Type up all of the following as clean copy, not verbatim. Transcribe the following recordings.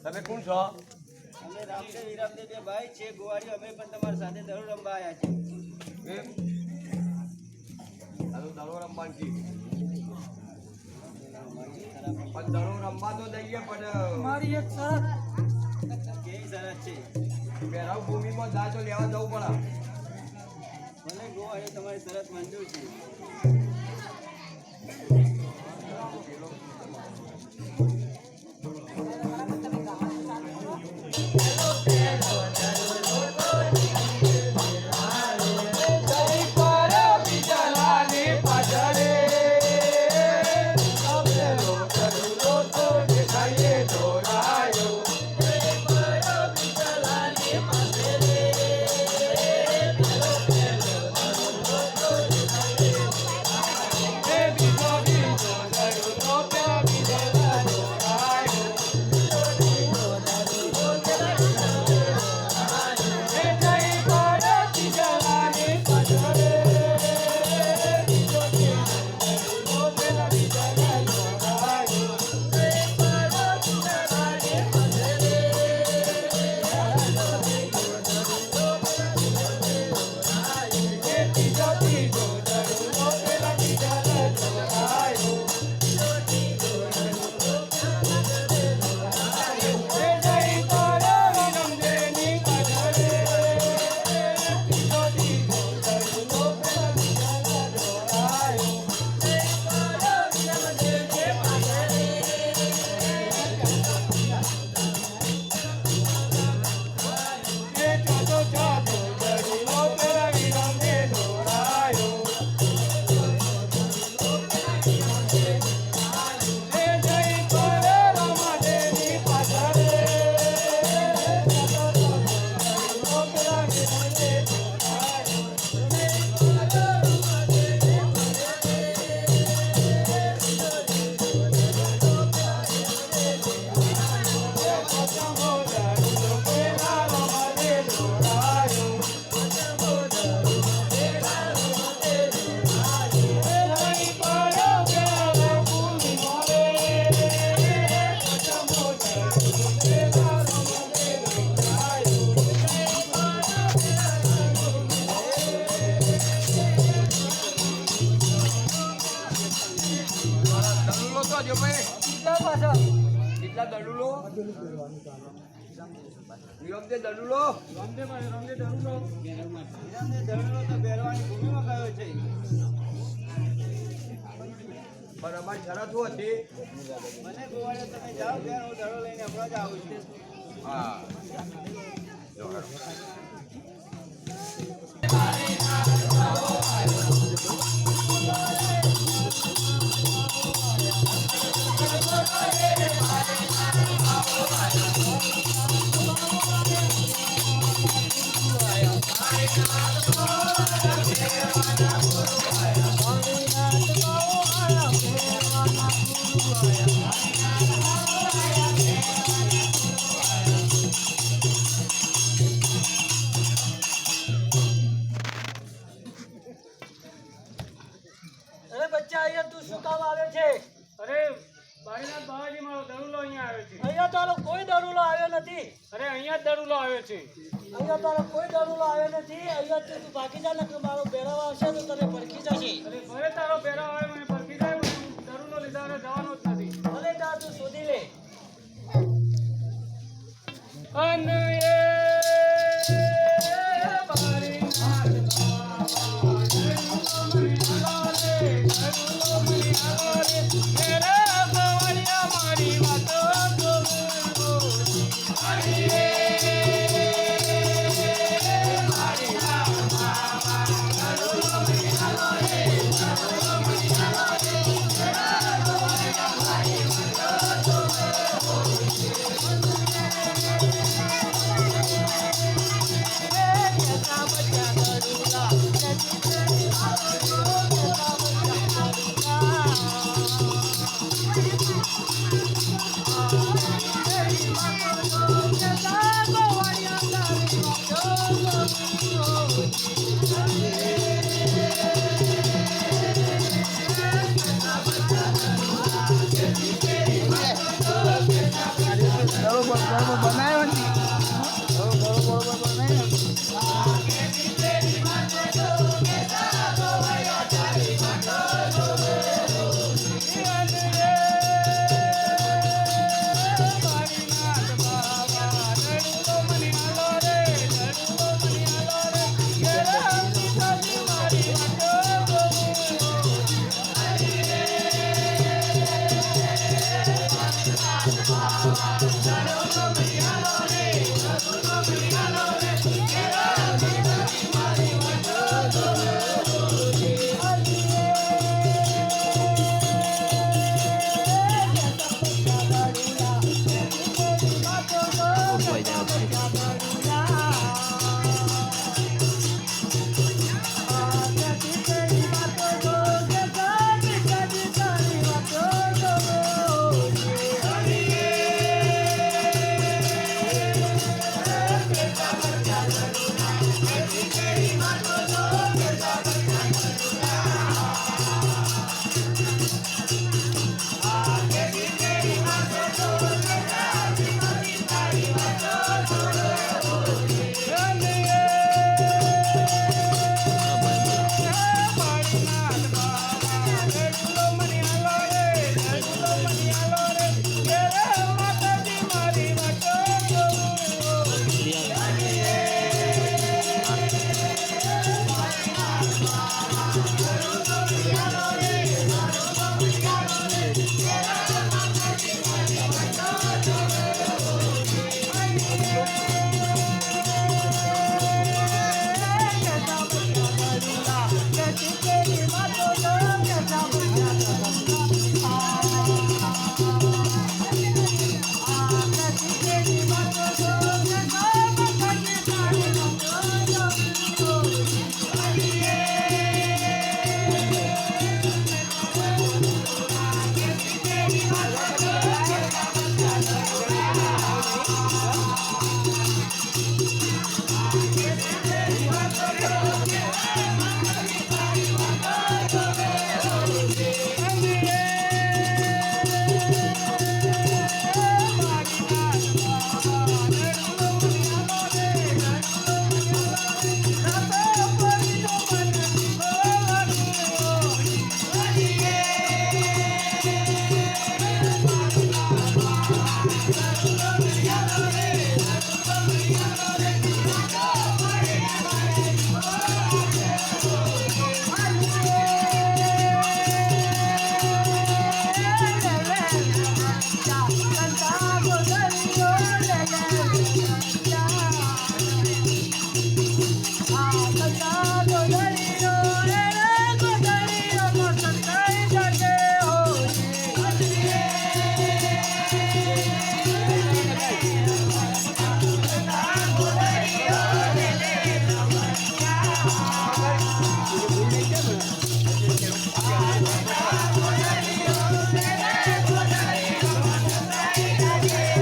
તમે કોણ છો? અમે રામદેવ હીરામદેવ બે ભાઈ છે ગોવાળીઓ. અમે પણ તમારી સાથે દડો રમવા આવ્યા છે. દડો રમવાનું છે પણ દડો રમવા તો દઈએ પણ મારી એક શરત. કેવી શરત છે? પહેરાવ ભૂમિમાં દાજો લેવા જવું પડે. મને ગોવાળીઓ તમારી શરત મંજૂર છે. કેટલા દડુલો? દડુલો તો પહેરવાની ભૂમિમાં કયો છે? પણ અમારી શરત શું હતી? મને ગોવાળીઓ તમે જાઓ ત્યારે હું દડો લઈને હમણાં જ આવું છું. હા અરે બચ્ચા, અહીંયા તું શું કામ આવે છે? અરે બાળીનાથ બાવાજી મારો દરુલો અહીંયા આવ્યો છે. અહીંયા તારો કોઈ દરુલો આવ્યો નથી. અરે અહીંયા જ દરુલો આવ્યો છે. અહીંયા તારો કોઈ દરુલો આવ્યો નથી. અહીંયા તું ભાગી જા ને કે મારો બેરાવ આવશે તો તને ભડકી જશે. અરે ભલે તારો પહેરાવ આવે મને પરખી જાય, પણ હું દરુલો લીધા વગર જવાનો જ નથી. ભલે જા તું શોધી લે. અને એ બાળીનાથ મારી વાતો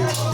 Oh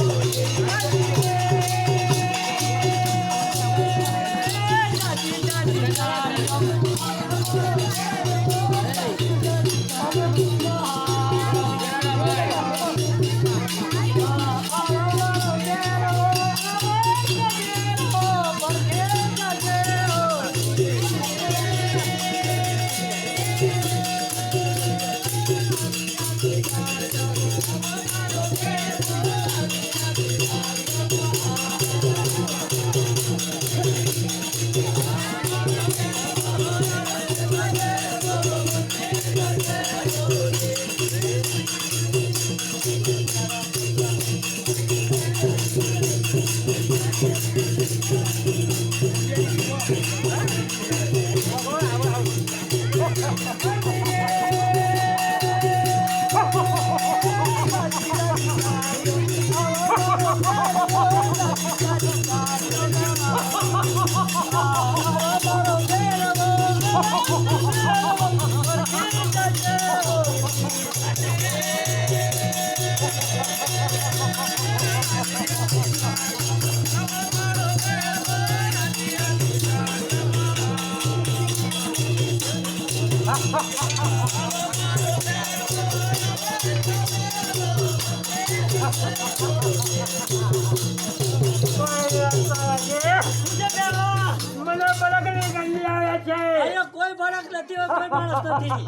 મને બળકની ગંદી આવે છે. અહીંયા કોઈ બળક નથી, કોઈ માણસ નથી.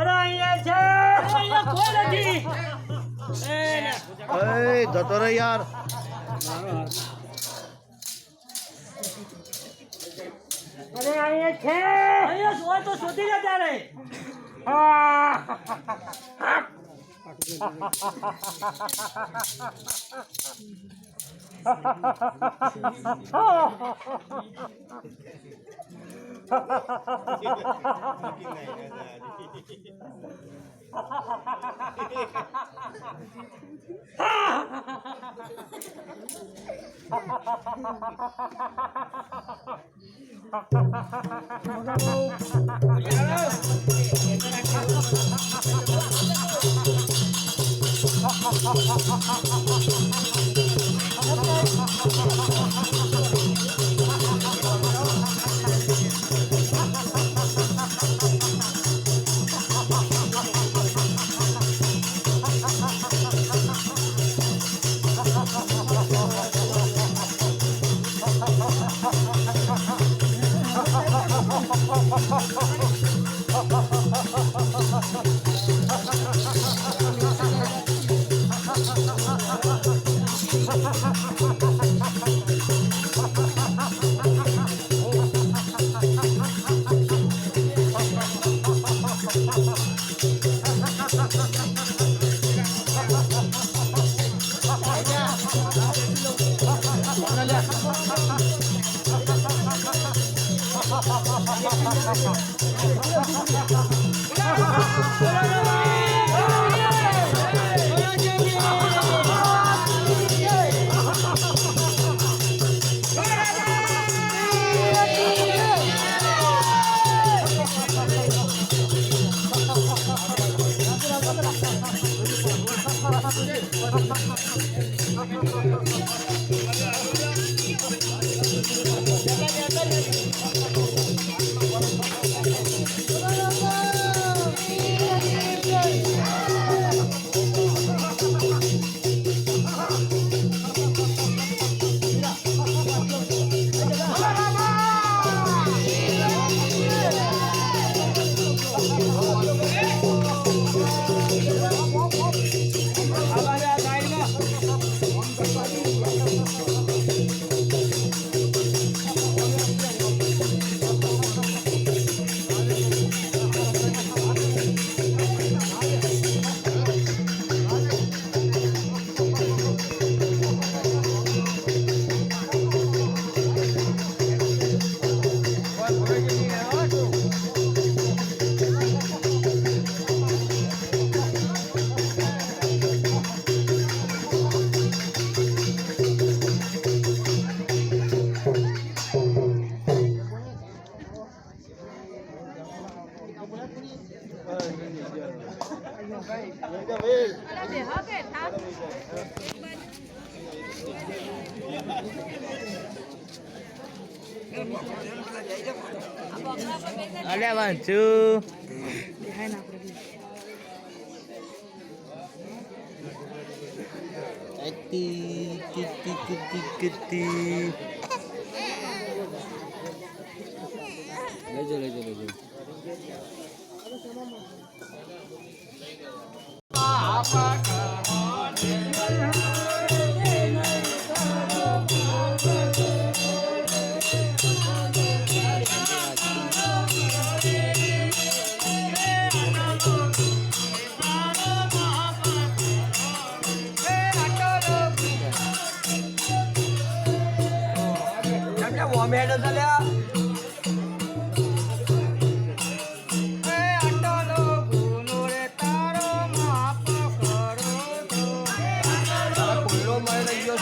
અરે અહીંયા છે, અહીંયા કોઈ નથી. જતો રહે યાર. અરે અહીંયા છે, અહીંયા હોય તો શોધી લે તારે. હા અલે વાંચુ લેજો વોમેડો ચાલ્યા કોયલો મળે લઈ ગયો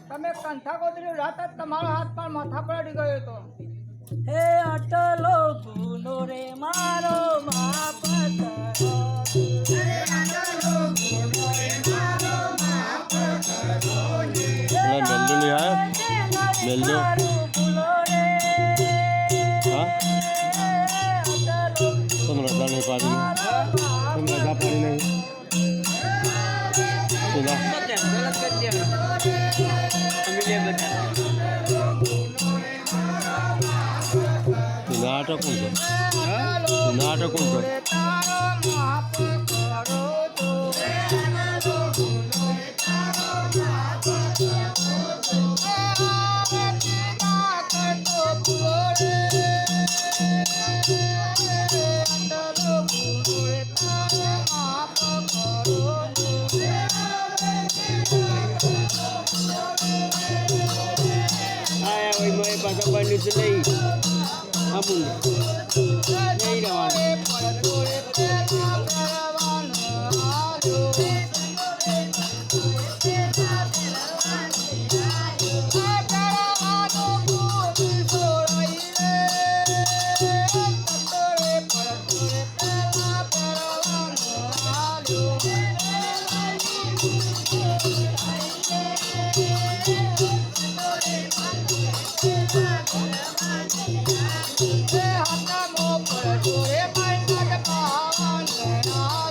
તમે કંઠા કોતરી રાત જ તમારો હાથ પર માથા પર અડી ગયો હતો. હે અટલો ગુનો રે મારો માફ કરો. मेल्लू नहीं आया मेल्लू हाँ तुम रजा नहीं पा रही तुम रजा पानी नहीं सुधा नाटक कौन सा नाटक कौन सा પાછા બન્યું છે નહીં આપું નહીં Hãy subscribe cho kênh Ghiền Mì Gõ để không bỏ lỡ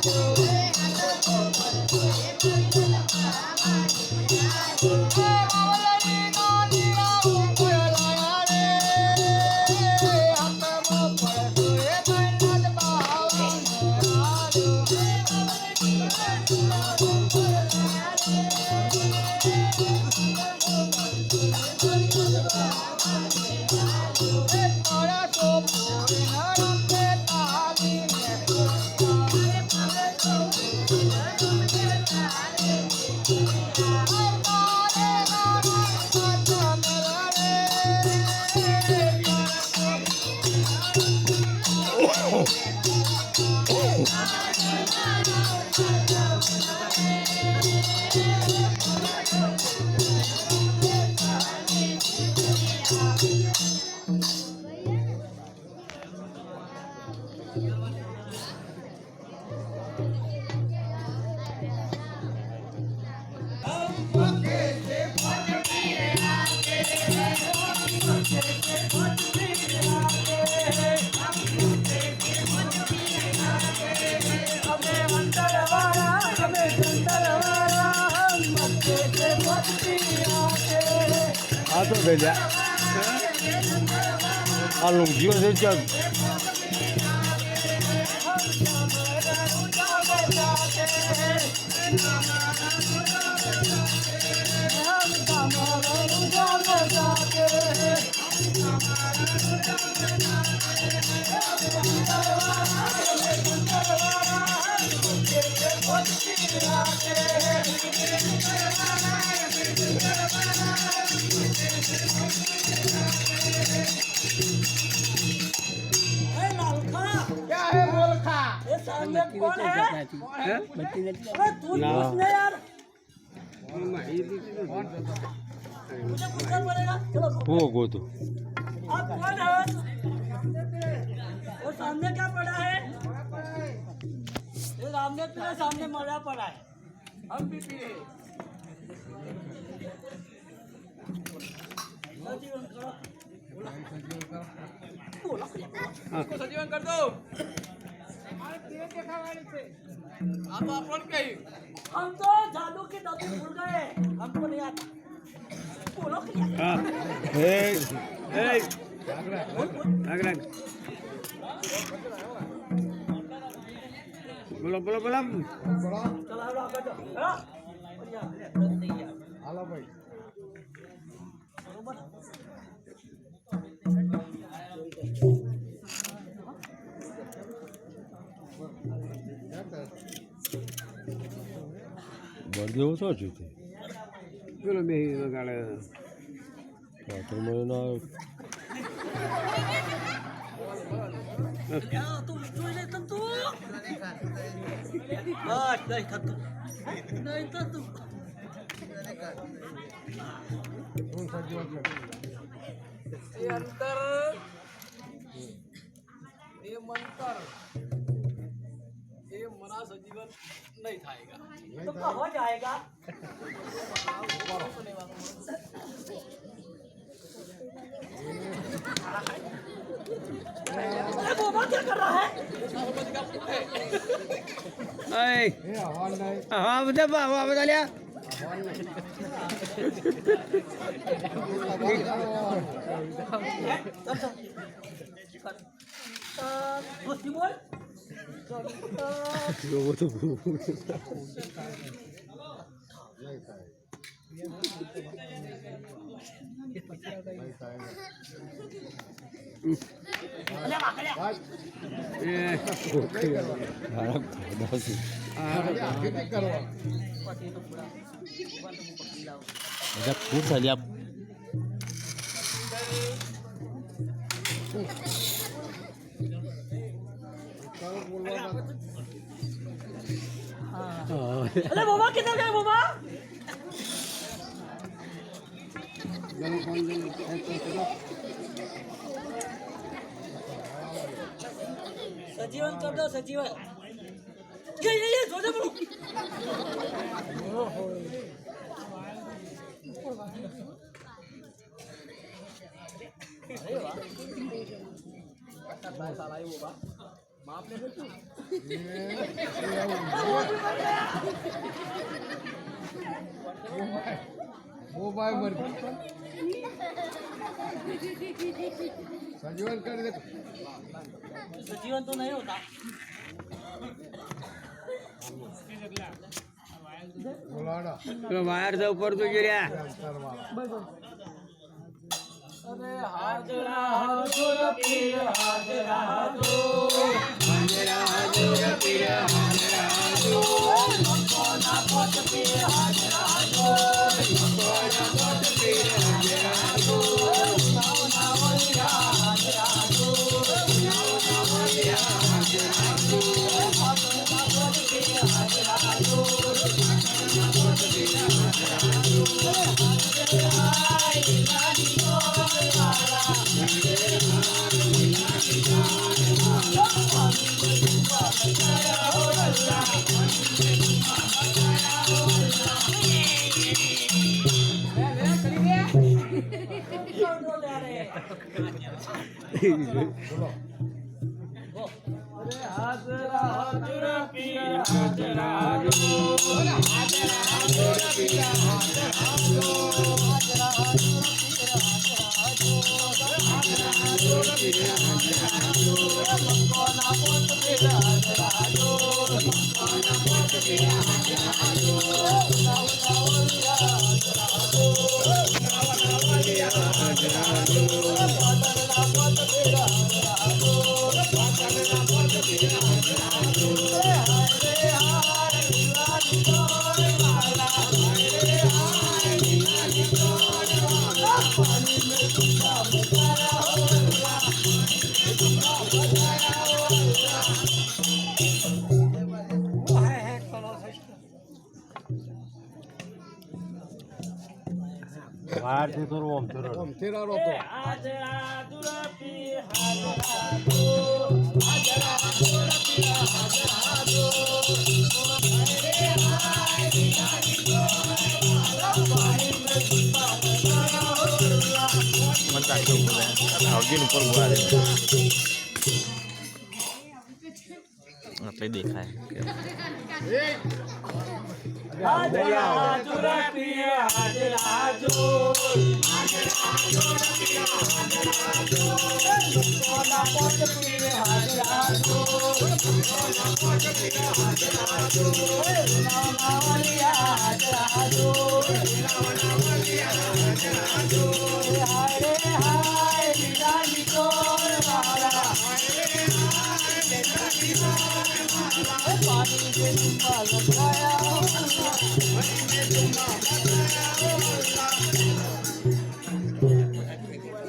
આ તો ગઈ આ લુંગીઓ છે ચાલ क्या है बोल खा कौन है? अरे तू ना। पूछ ले यार, मुझे पूछना पड़ेगा। चलो હું ગોતો आप कौन है? वो सामने क्या पड़ा है? ये सामने तेरे सामने मरा पड़ा है। हम भी पिए। सजीवन करो। बोला। सजीवन कर दो आप अपन कही हम तो जादू की दौड़ भूल गए, हमको नहीं आता। बोलो क्या? હા એ એ આગળ બોલો બોલો બોલો चलो हेलो आगे जाओ, हेलो। हालो भाई बरोबर। બળદેવો શું છે તે પેલો બે ગાળે પાછળ મને ના क्या तू જોઈ લે તમ તું બસ નહીં થતું નહીં થતું ये अंतर ये मंत्र ये मना सजीवन नहीं थाएगा तो हो जाएगा। अरे बाबा क्या कर रहा है? હા બધા હવા બધા લ્યા दोस्ती बोल। જોવો તો अरे वाकड्या। બધા ખૂબ ચાલ્યા अरे बाबा किधर गए बाबा? सजीवन कर दो सजीवन। ये जोड़े बोलो। अरे वाह। साला ये बाबा माफ ले तू। वो भाई मर सजीवन कर दे सजीवन तो नहीं होता। बोलाड़ा વાયર છે ઉપર તો ગીર્યા अरे हाजरा हाजुर पीर हाजरा हाजो હાજરા હાજર પીર હાજરા હાજો कोना पोत पीर हाजरा हाजो કોના પોત પીર હાજરા હાજો कोना वलिया हाजरा हाजो કોના વલિયા હાજરા હાજો कोना पोत पीर हाजरा हाजो કોના પોત પીર હાજરા હાજો आई गाड़ी को वाला હાજરા હાજરા પીર હાજરા બહારથી થોડું આમ થેરારો તો હાજરા દુરા પીર હાજરા હાજરા દુરા પીર હાજરા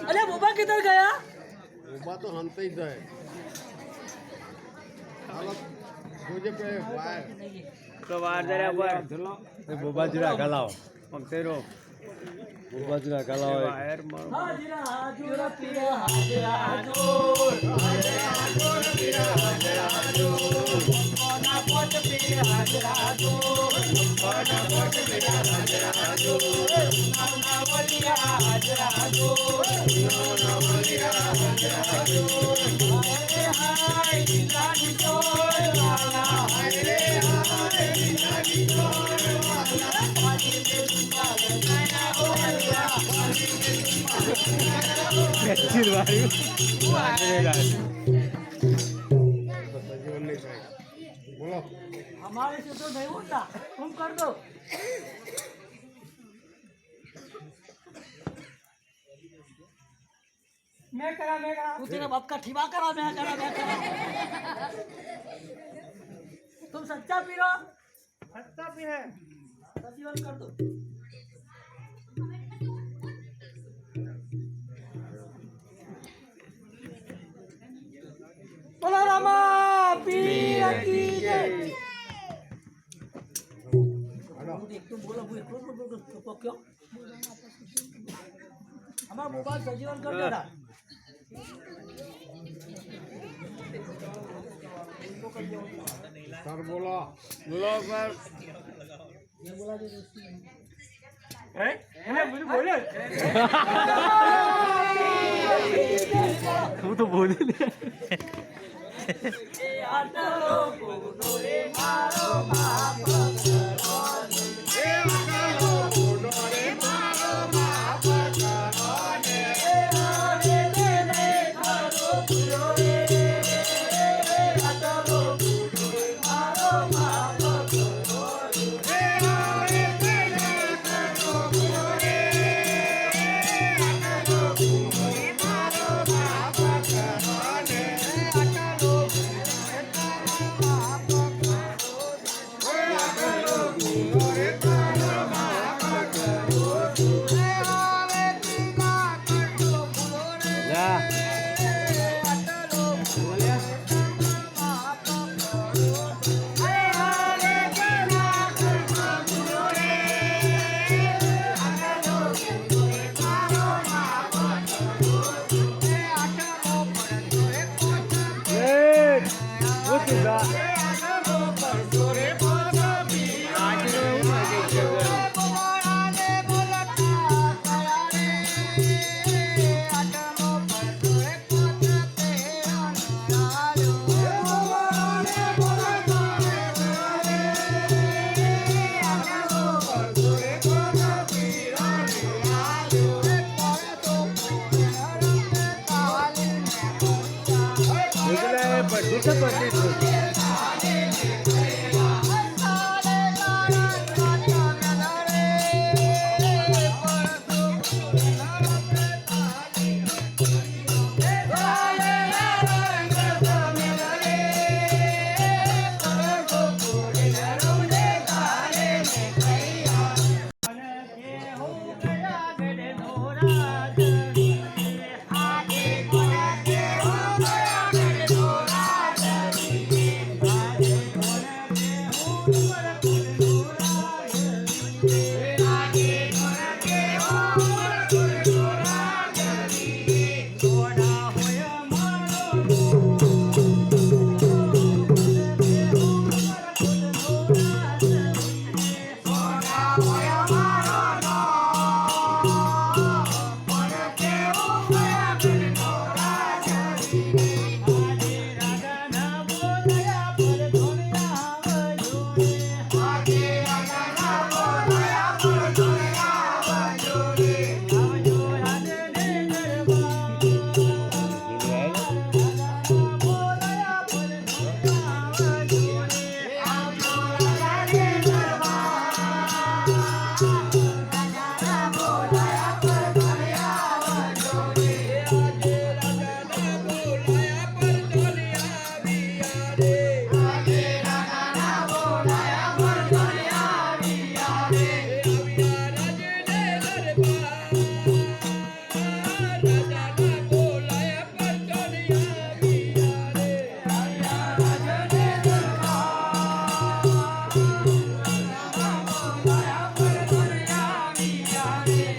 अरे बुबा किधर गया? ઊભા તો હંતાઈ જાય હાલો જોજે પે વાય તો વાર જરા પર બોબાજીરા ગલાવ પંક્તેરો બોબાજીરા ગલાવ વાયર મારો हाजरा हाजरा पीर हाजरा कोना पोट पीर हाजरा कोना पोट पीर हाजरा नाना वलिया हाजरा नाना वलिया हाजरा हाय हाय दिलानी चोर वाला हाय हाय दिलानी चोर वाला पानी में डूबा गया होया બોલો हमारे से तो नहीं होता तुम कर दो मैं करा तू तेरा बाप का ठिबा करा मैं करा तुम सच्चा पी रहो सच्चा भी है सजीवन कर दो बोलो रामा पीर की जय तुम बोलो बोलो क्यों हमारा मोबाइल सजीवन कर देना સર બોલો બોલો સર बोले હું તો બોલી લે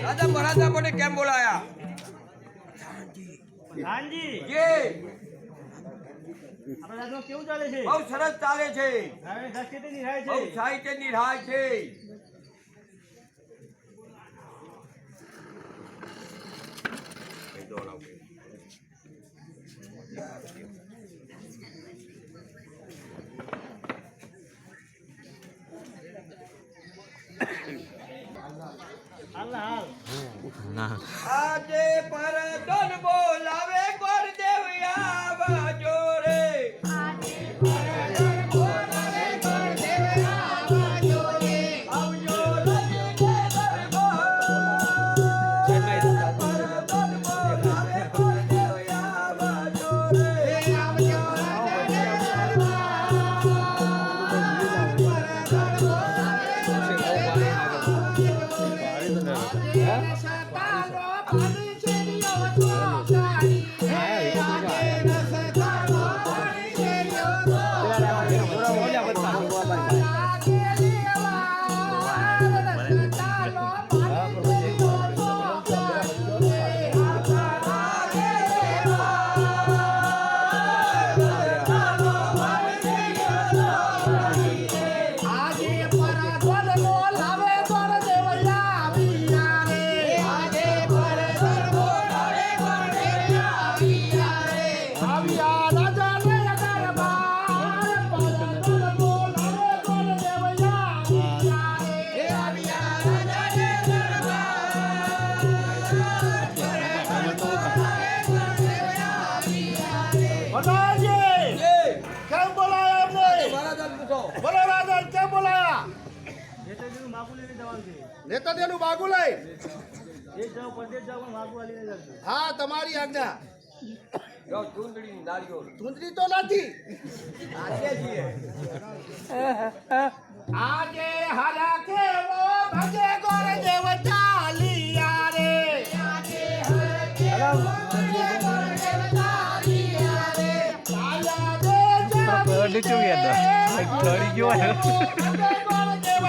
રાજા મહારાજા મને કેમ બોલાયા? પ્રધાનજી જે આપણા રાજમાં કેવું ચાલે છે? બહુ સરસ ચાલે છે, હવે સંસ્કૃતિ નિહાય બહુ છે. સાહિત્ય નિહાય છે. હાલ હાલ આજે પરદોન બોલાવે ગોરદેવ આવજો રે. આવજો રજને દરબાર. પરદોન બોલાવે ગોરદેવ આવજો રે. નેતાજીનું માગું લઈને જવાનું છે. નેતાજીનું બાગુ લઈ દેશ જાઓ પરદેશ જાઓ પણ માગું આલીને જજો. હા તમારી આજ્ઞા. જો ચૂંદડીની નાળીઓ ચૂંટણી તો નથી આજે છીએ. આજે હાલા કેવો ભજે ગોર દેવ ચાલિયા રે. આજે હાલા કેવો ભજે ગોર દેવ ચાલિયા રે. ચાલ્યા દે ચાલી ચડી ગયો ભજે ગોર દેવ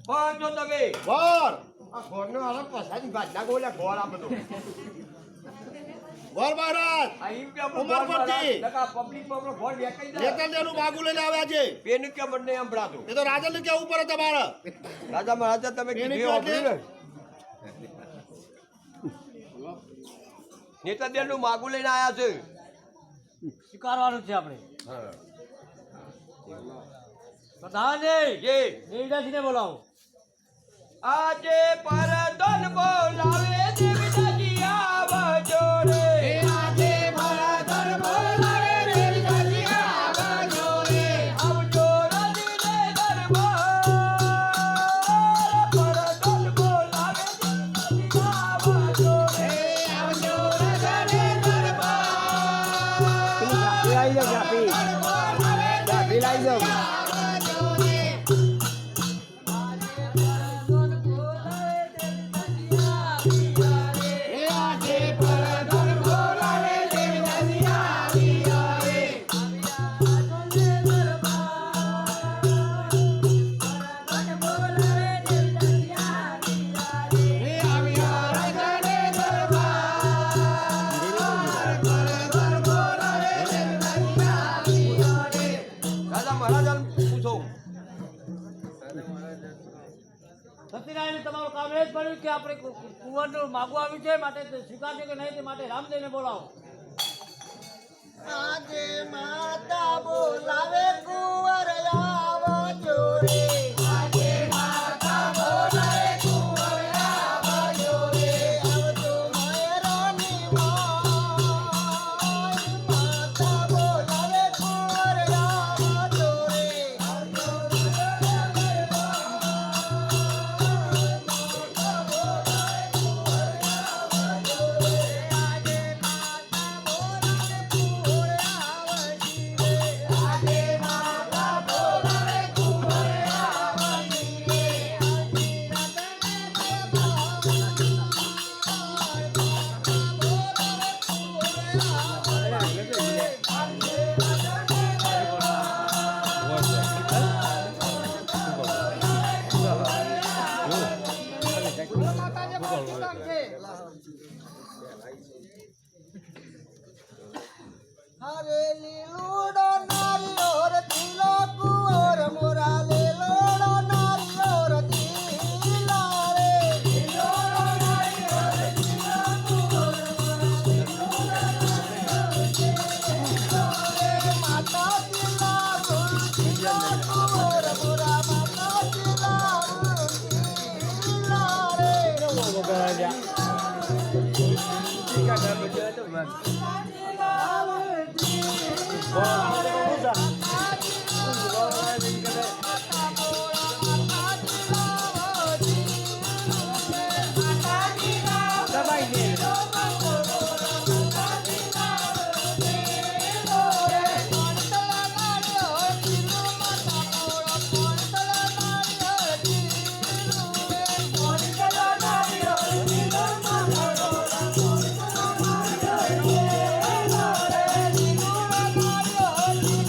પણ જો તમે ગોર આ ઘોડનો આરામ પસાડી ભાજના ગોળા ઘોડ આ બધો ગોર મહારાજ આ ઈમ કે આપણો ઉમરકોટથી. લગા પબ્લિકમાં આપણો ઘોડ વેકાઈ જાય. નેતાજીનું બાગુ લઈને આવ્યા છે. પેનું કે મને સંભળાતું. એ તો રાજનને કેવું પડે તમારે. રાજા મહારાજા તમે પેનું કીધું કે સાંભળ્યું ને? નેતાદેવનું માગું લઈને આયા છે. સ્વીકારવાનું છે આપણે. હા. પ્રધાનજી જે દેવદાસીને બોલાવો. આજે પરદન બોલાવે દેવતાજી આવજો રે આજે ભરતર બોલાવે દેવતાજી આવજો રે આવજો રજીને દરબાર પરદન બોલાવે દેવતાજી આવજો રે આવજો રજને દરબાર લાવી જાઓ જાપી જાપી લાવી જાઓ આજે ભરતર બોલાવે દેવતાજી આવ્યા રે આવ્યા રજને દરબાર ભરતર બોલાવે દેવતાજી આવ્યા રે રાજા મહારાજા પૂછો સત્યનારાયણ તમારું કામ એ જ પડ્યું કે આપણે કુંવરનું માગવું આવ્યું છે માટે સ્વીકારજો કે નહીં તે માટે રામદેવને બોલાવો. આજે માતા બોલાવે કુંવર આવજો રે આજે માતા બોલાવે કુંવર આવજો રે આવજો મયરાની માતા બોલાવે કુંવર આવજો રે આવજો હરે લીલુડો નારિયો રે તિલો કુંવર મોરા લીલુડો નારિયો રે તિલા રે લીલુડો નારિયો રે તિલો કુંવર માતા તિલા તિલો કુંવર મોરા માતા તિલા તિલા રે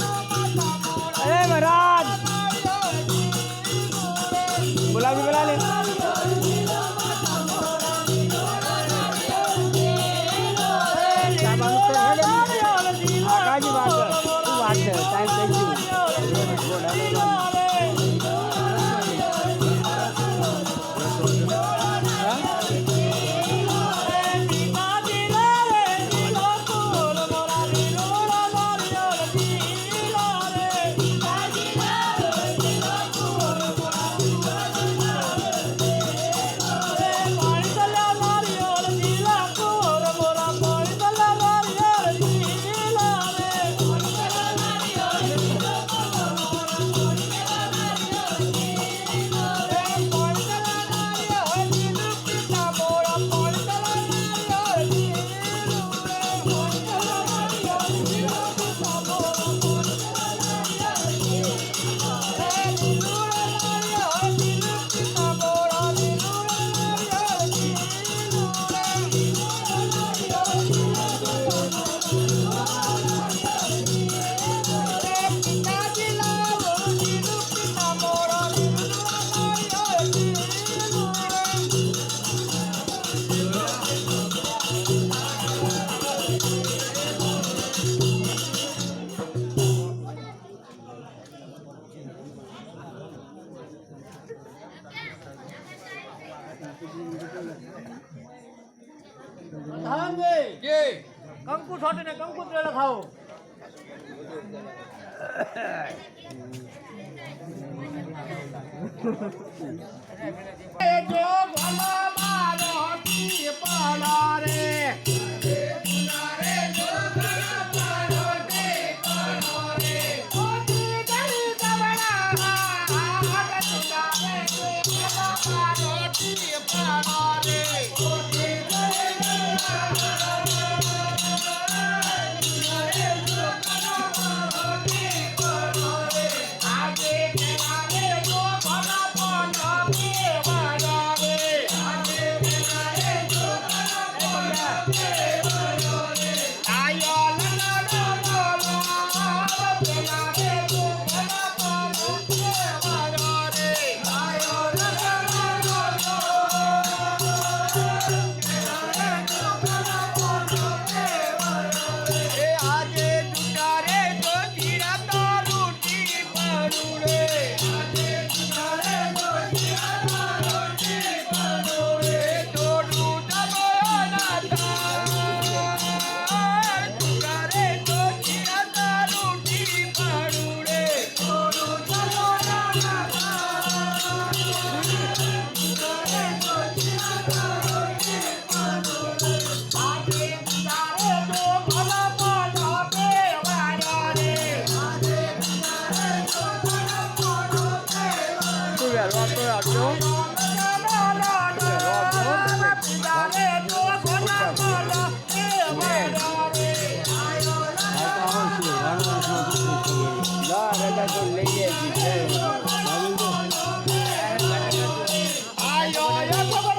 अरे महाराज बुला भी बुला ले आकाश बात तू बात है टाइम थैंक यू કંકુ છોટીને કંકુ પેલા ખાઓ. જો ભલો મારો પીપળો રે ઓછી ગરી દવડા હાથ સુધારે જો ભલો મારો પીપળો રે આજે કેવારે જો ભલો ભલો પીપળો રે આયો લગડો બોલો પેલા રે જો ભલો ભલો પીપળો રે આયો લગડો એ આજે દુકારે તો જીરા તો રૂટી પડું રે આજે દુકારે તો જીરા તો રૂટી પડું રે તોડું દબોયો ના થાય દુકારે તો જીરા તો રૂટી પડું રે તોડું દબોયો ના આજે તારે તો ભલા ભલા પેવાડો રે આજે તારે તો ભલા ભલા પેવાડો તું યાર વાત તો આપજો તારે તો ભલા ભલા પેવાડો રે આયો રજા તો લઈએ છીએ આયો ખબર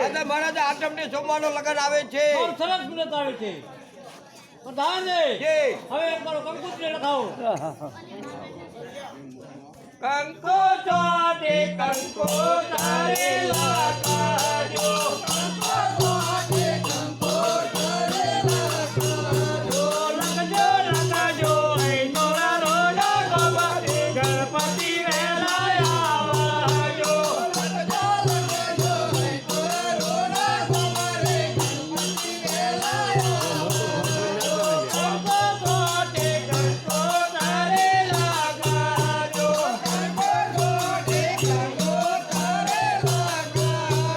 નહીં મહારાજ આઠમને સોમવારનો લગન આવે છે બહુ સરસ મુહૂર્ત આવે છે પ્રધાનજી જી. હવે એક મારો કંકુત્રી લખાવો કંકો ચોટે કંકો તારે લાગાજો લખજો લખજો એ નોરા રોડા ગોબરે ગણપતિ વેલા આવજો કંકો ચોટે કંકો તારે લાગાજો કંકો ચોટે કંકો તારે લાગાજો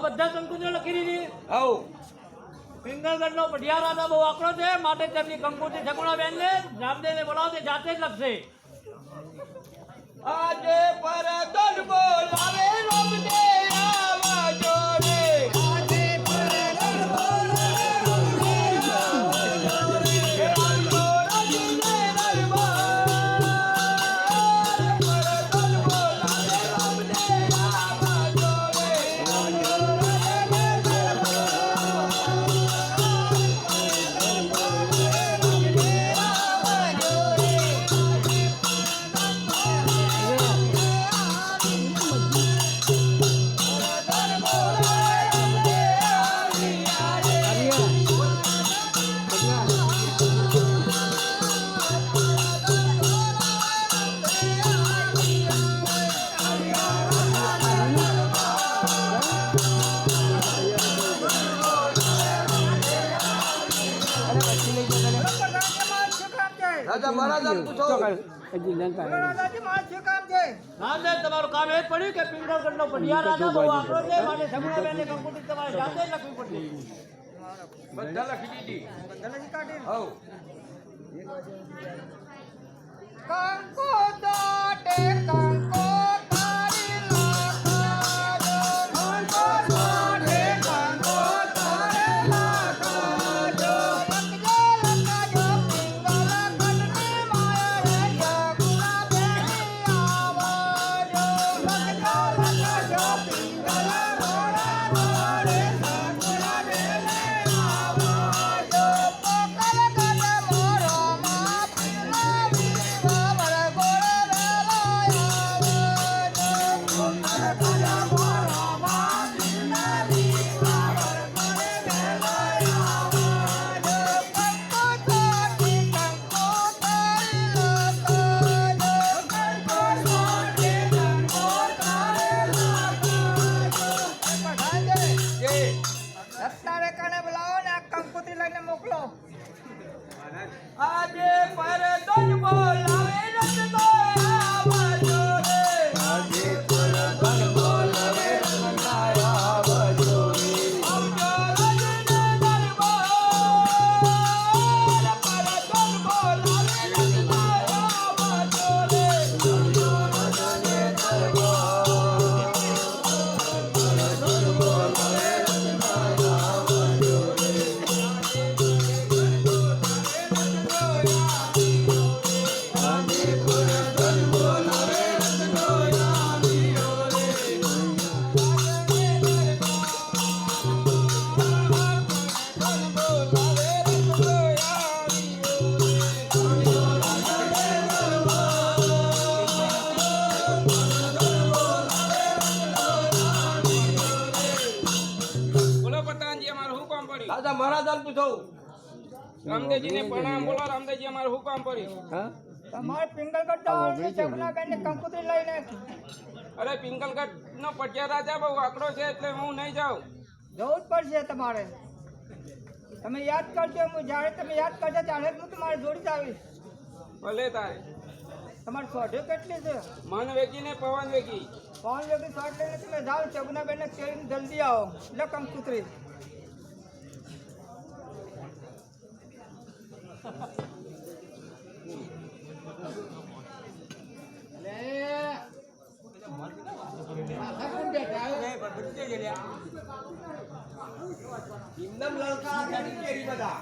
બધા કંકુતરી લખી દીધી. હઉ પિંગલગઢનો પઢિયા રાજા બહુ આકરો છે, માટે તેમની કંકુતરી શકુણાબેનને રામદેવને બોલાવશે, જાતે જ લખશે. આજે પરદન બોલાવે રામદે આવજો રે. આજે પરદન બોલાવે રામદે આવજો રે. આવજો રામદે દરબાર. પરદન બોલાવે રામદે આવજો રે. આવજો રામદે રાજા મહારાજા પૂછો. હજી જનતા રામદેવ તમારું કામ એ જ પડ્યું કે પિંગલગઢનો પઢિયા રાજા બહુ આકરો છે, માટે શકુણાબેનની કંકુતરી તમારે જાતે જ લખવી પડશે. બધા લખી દીધી. હઉ કંકો દાટે કંકો તારી લાખાજો. કંકો દાટે કંકો તારી લાખાજો. લખજો લખાજો પિંગલગઢની માયા રે શકુણાબેની આવજો. લખજો લખાજો પિંગલગઢની રે શકુણાબેની આવજો. પોકલગઢ મોરોમાં પિંગલી વાવર ગોળ વેલાય આવજો. પોકલગઢ મોરોમાં પિંગલી વાવર ગોળ વેલાય આવજો. કંકો તારી કંકો તારી લાખાજો. કંકો તારી કંકો તારી લાખાજો. કે અત્યારે કને બોલાવો ને આ કંકોત્રી લઈને મોકલો. આજે પરદન બોલાવે રત્નો આવજો રે. આજે પરદન બોલાવે રત્નો આવજો રે. આવજો રાજને દરબાર. પરદન બોલાવે રત્નો આવજો રે. આવજો રાજને દરબાર. પરદન બોલાવે રત્નો આવજો રે. બોલો પ્રધાનજી, અમારું શું કામ પડ્યું? રાજા મહારાજા પૂછો. રામદેવજીને પ્રણામ બોલો. રામદેવજી, અમારું શું કામ પડ્યું? હા તમારે પિંગલગઢ જવાનું છે, શકુણાબેનની કંકોત્રી લઈને. અરે પિંગલગઢ નો પઢિયા રાજા બહુ આકડો છે, એટલે હું નહીં જાઉં. જવું જ પડશે તમારે. તમે યાદ કરજો, હું જ્યારે તમે યાદ કરજો ત્યારે જ હું તમારી જોડી જ આવીશ. ભલે તારે. તમારી સોઢે કેટલી છે? મન વેગી ને પવન વેગી. 5 વાગે શોટ લઈને તમે જાઓ, શકુણાબેનને કેળીને જલ્દી આવો. લે કંકોત્રી. એકદમ લલકા કાઢી કેરી બધા.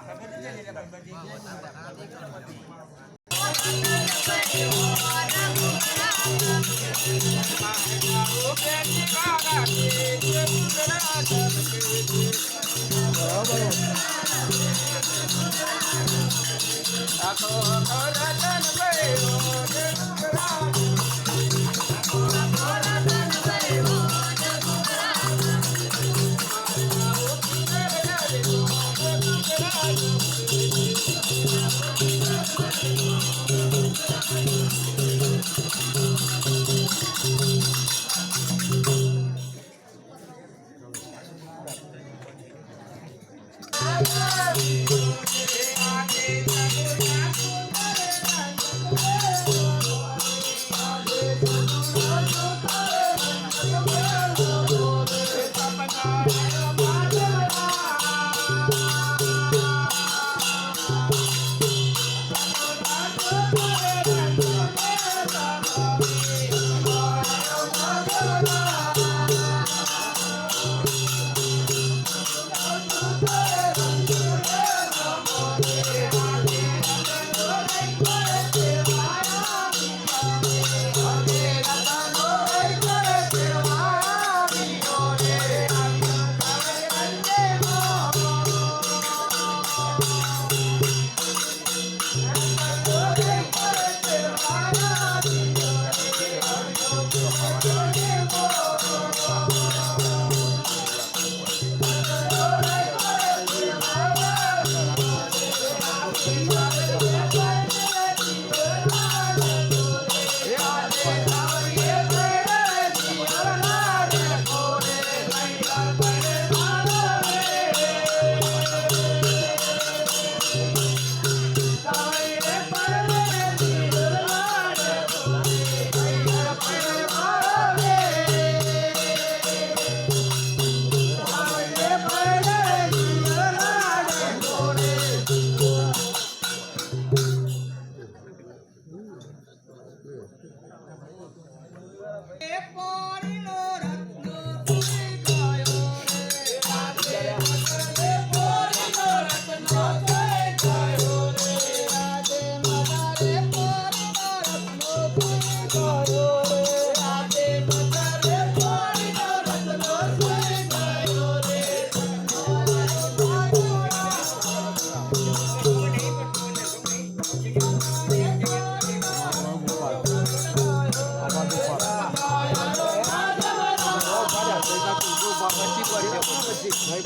પછી નહીં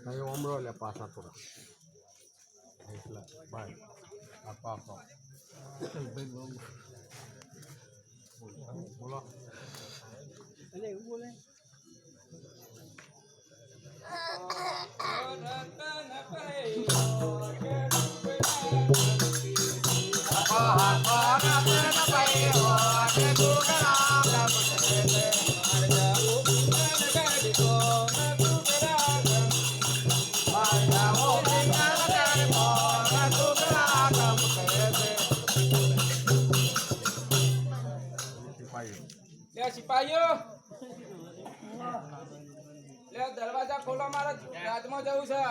પડે ઉમરો લે પાછા થોડા એટલે બાય આપા બોલો સિપાહીઓ લે દરવાજા ખોલો, મારે રાજમાં જવું છે.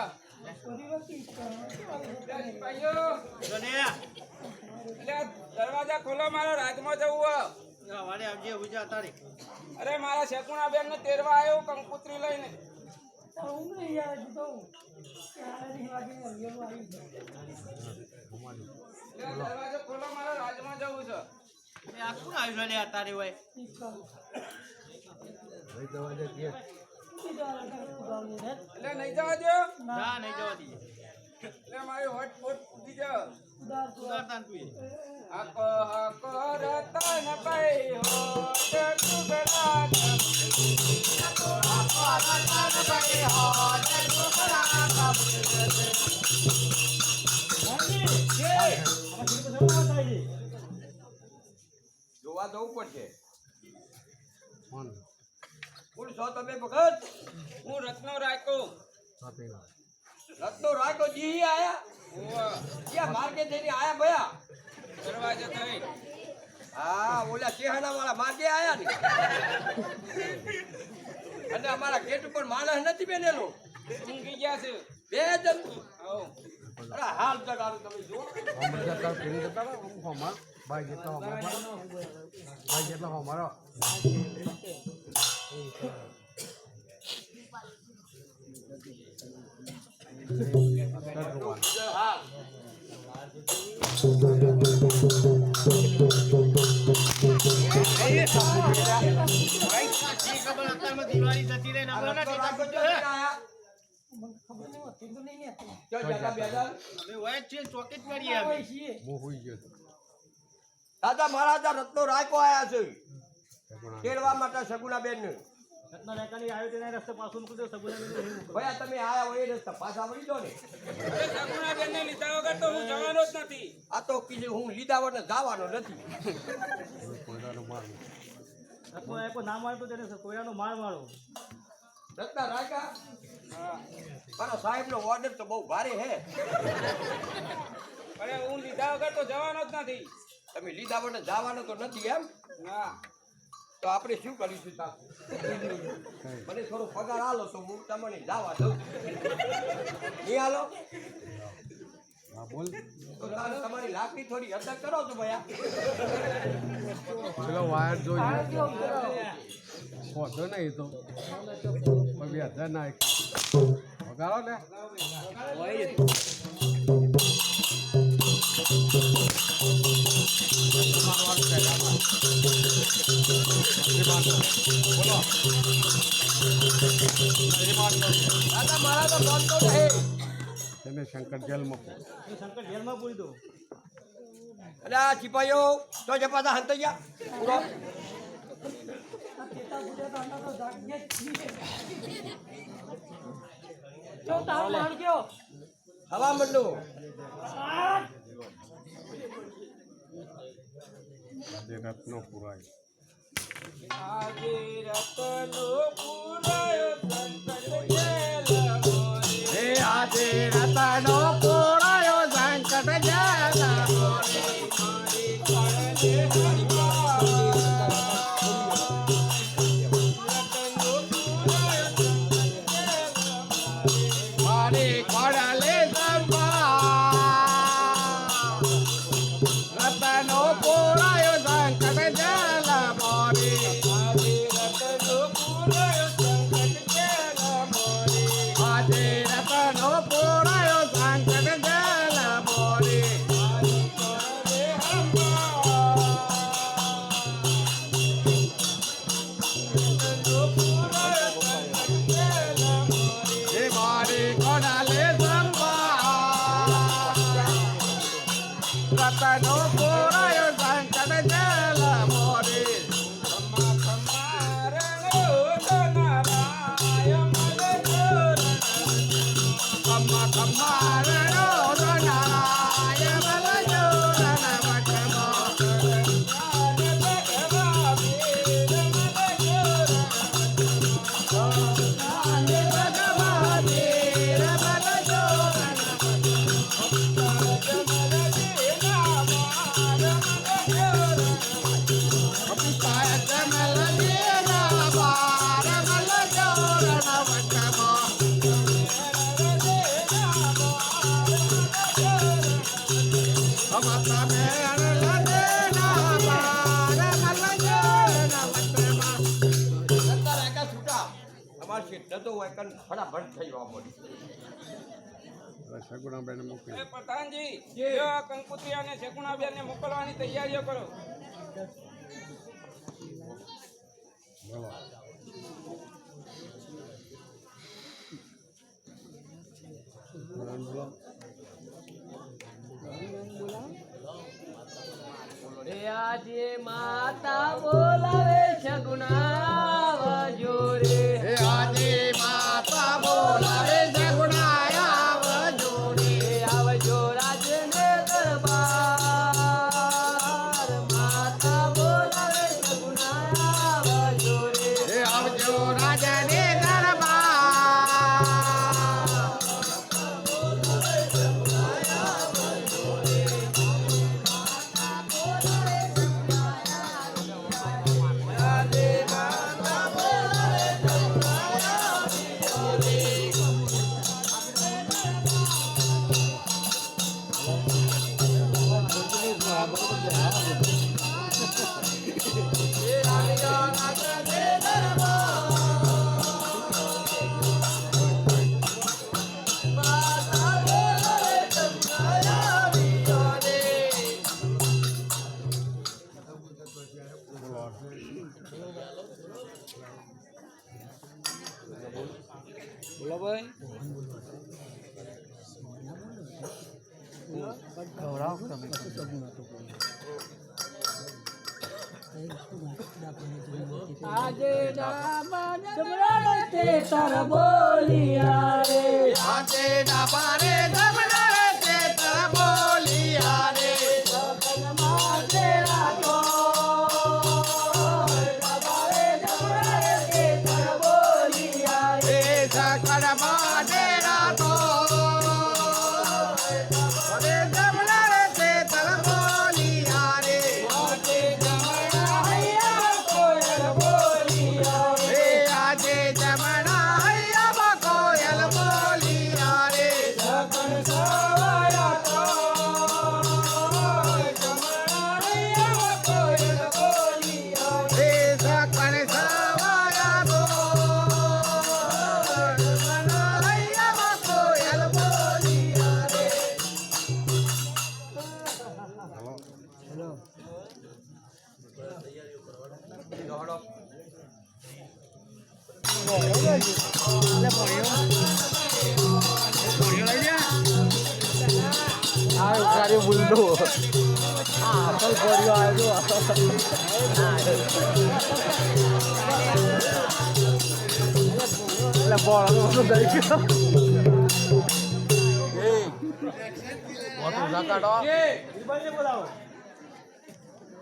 સિપાહીઓ લે દરવાજા ખોલો, મારે રાજમાં જવું. અરે મારા શકુણા બેન ને તેરવા આવ્યો કંકુત્રી લઈને. દરવાજો ખોલો, મારે રાજમાં જવું છે. એટલે નહીં જવા દો. એટલે મારી હોટ ફોટ ઉડી જાવ. હકો હકો રતન ભાઈ હોટ ટુકડા જોવા જવું પડશે. કોણ છો તમે ભગત? હું રત્નો રાયકો. રત્નો રાયકો જી આયા ક્યાં માર્ગે જઈને આયા ભયા દરવાજા થઈ. હા ઓલા ચેહાના વાળા માર્ગે આયા ને અને અમારા ગેટ ઉપર માણસ નથી બેનેલો, ઊંઘી ગયા છે બે જણ. અરે હાલ જગાડું તમે જો ભાઈ જેટલા ભાઈ જેટલા અમારો હાલ દિવાળી જતી રહે ચોકી જ કરીએ. દાદા મહારાજા રત્નો રાયકો આયા છે તેડવા માટે સગુણા બેન ને. ભયા તમે આયા હોય એ રસ્તા પાછા વળી દો ને. સગુણા બેન ને લીધા વગર તો હું જવાનો જ નથી. આ તો કીધું હું લીધા વગર જવાનો નથી. નામ આવ્યું તેને કોયરાનો માર મારો. રત્ના રાયકા મારા સાહેબ નો ઓર્ડર તો બહુ ભારે હે. અરે હું લીધા વગર તો જવાનો જ નથી. તમે લીધા વગર જવાનો તો નથી એમ? ના. તો આપણે શું કરીશું તા? મને થોડો પગાર આલો તો હું તમને જવા દઉં. નહીં આલો બોલ તો તમારી લાકડી થોડી અદા કરો તો ભયા. પેલો વાયર જોઈએ પહોંચો નહીં તો 2000 ના વગાડો ને. દાદા મારા તો બોલતો રહે. તેને શંકર જેલમાં પૂરી દો. અરે આ સિપાહીઓ તો જે પાછા હંતાઈ ગયા. હવા મંડો રત્નો પુરાય આજે રતનો પુરાયો સંકટ જેલમાં રે. આજે રતનો પુરાયો સંકટ જેલમાં રે. મારી ખોડલે રતનો પુરાયો સંકટ જેલમાં રે. આજે રતનો પુરાયો સંકટ ભક્તનો કોરાયો સંકટ જલ મોરે ખમ્મા ખમ્મા રણો નારાય મલ જોર ખમ્મા ખમ્મા રણો નારાય મલ જોર ફટાફટ થઈ જવા પડે. સગુણાબેન મોકલી એ પ્રધાનજી જો કંકુત્રી અને શગુણાબેન ને મોકલવાની તૈયારીઓ કરો. બોલો. આજે માતા બોલાવે સગુણાવજો રે આજે માતા બોલાવે સગુણાવજો રે આવજો રાજને દરબાર માતા બોલાવે સગુણાવજો રે આવજો રાજને દરબાર બોલો ભાઈ. આજે જમરાણ તે તાર બોલિયા રે આજે ડાબારે દમનારે તે તર બોલિયા રે સગન માતે રાતો દબારે જમરાણ તે તાર બોલિયા રે રે સકળ માડે રાતો રે દમનારે તે તર બોલિયા રે આજે જમણા હૈયા કોયલ બોલિયા રે રે આજે જમણા હૈયા કોયલ બોલિયા રે સગન સવાયા તો જમણા હૈયા કોયલ બોલિયા રે રે સકળ સવાયા તો જમણા હૈયા કોયલ બોલિયા રે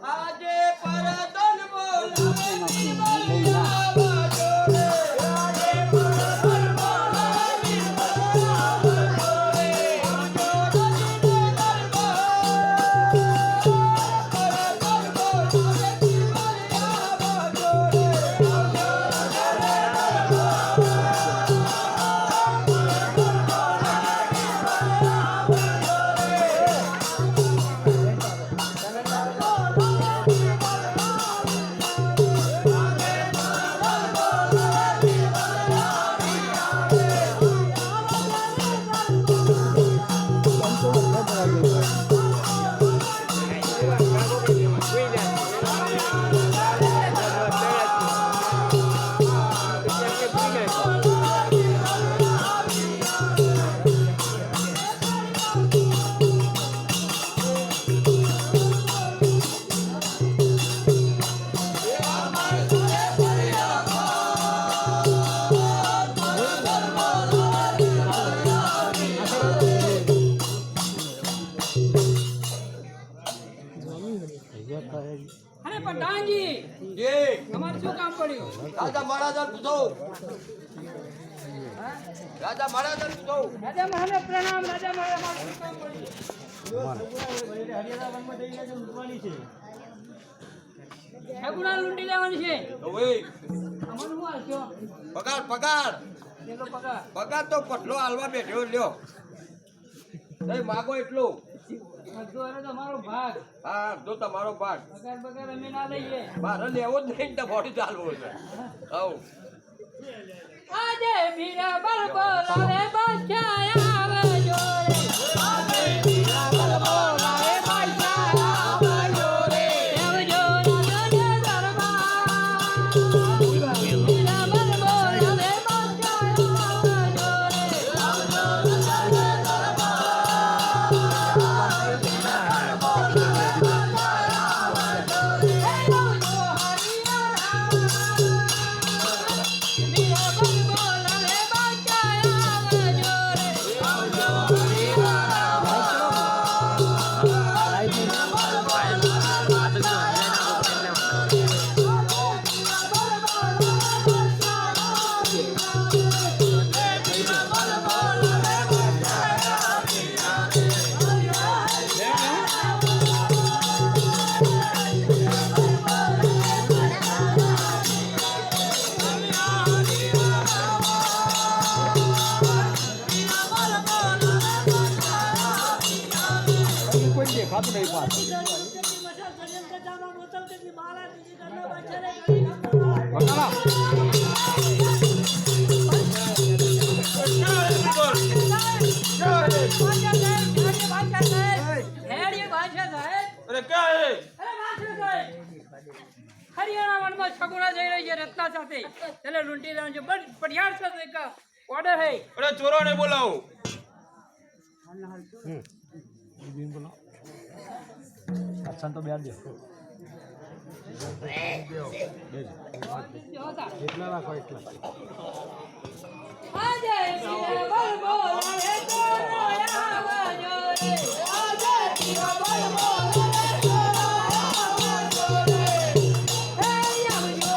આજે પરદન બોલાવી બલિયાવજો રે આજે પરદન બોલાવી બલિયાવજો રે આજો રજને દરબાર પરદન બોલાવી બલિયાવજો રે આજે અરે પ્રધાનજી જી તમારે શું કામ પડ્યું? રાજા મહારાજા પૂછો રાજા મહારાજા પૂછો રાજા મહારાજ પ્રણામ. રાજા મહારાજ મારું શું કામ પડ્યું? હરિયાણા વનમાં જઈને જો લૂંટવાની છે. શગુના લૂંટી લેવાની છે. ઓય અમારું શું હાલશો? પગાર પગાર કેટલો પગાર? પગાર તો પટલો હાલવા બેઠ્યો લ્યો નહીં માગો એટલો અડધો અરે તમારો ભાગ. હા જો તમારો ભાગ પગાર બગાર અમે ના લઈએ. મારે લેવો જ નહીં તમારી ચાલવો છે હવ આજે મીરા બળ બોલાવે બાદશાહ આવે જોડે. આજે મીરા બળ બોલાવે બાદશાહ આવે જોડે. આવજો રાજાને દરબાર. મીરા બળ બોલાવે બાદશાહ આવે જોડે. આવજો રાજાને કોઈ દેખાતું નહીં પાછું હરિયાણા વનમાં શગુના જઈ રહી છે રત્ના સાથે. એટલે લૂંટી લેવાનું છે. બસ પટિયાળ સાથે એક ઓર્ડર હે. અરે ચોરોને બોલાવો અચ્છા તો બેર દે એટલા રાખો એટલા આજે મીરા બળ બોલાવે તો આવે જોડે. આજે મીરા બળ બોલાવે તો આવે જોડે. હે આવજો